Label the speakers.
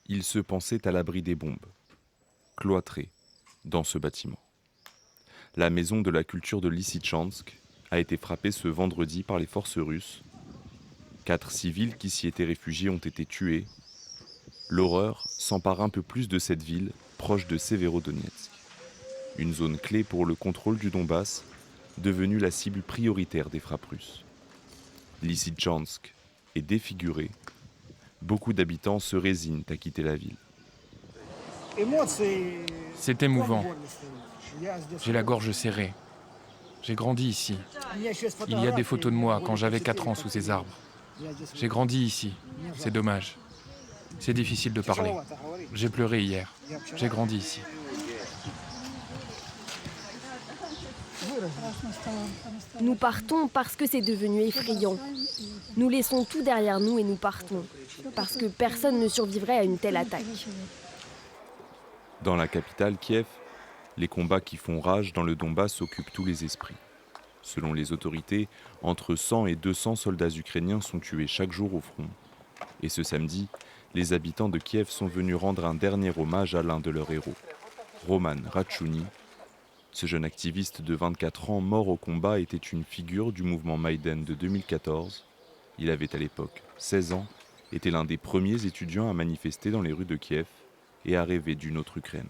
Speaker 1: Ils se pensaient à l'abri des bombes, cloîtrés dans ce bâtiment. La maison de la culture de Lysychansk a été frappée ce vendredi par les forces russes. 4 civils qui s'y étaient réfugiés ont été tués. L'horreur s'empare un peu plus de cette ville, proche de Severodonetsk. Une zone clé pour le contrôle du Donbass, devenue la cible prioritaire des frappes russes. Lysychansk est défigurée. Beaucoup d'habitants se résignent à quitter la ville.
Speaker 2: C'est émouvant. J'ai la gorge serrée. J'ai grandi ici. Il y a des photos de moi quand j'avais 4 ans sous ces arbres. J'ai grandi ici. C'est dommage. C'est difficile de parler. J'ai pleuré hier. J'ai grandi ici.
Speaker 3: Nous partons parce que c'est devenu effrayant. Nous laissons tout derrière nous et nous partons. Parce que personne ne survivrait à une telle attaque.
Speaker 1: Dans la capitale, Kiev, les combats qui font rage dans le Donbass occupent tous les esprits. Selon les autorités, entre 100 et 200 soldats ukrainiens sont tués chaque jour au front. Et ce samedi, les habitants de Kiev sont venus rendre un dernier hommage à l'un de leurs héros, Roman Ratchouni. Ce jeune activiste de 24 ans mort au combat était une figure du mouvement Maïdan de 2014. Il avait à l'époque 16 ans, était l'un des premiers étudiants à manifester dans les rues de Kiev et à rêver d'une autre Ukraine.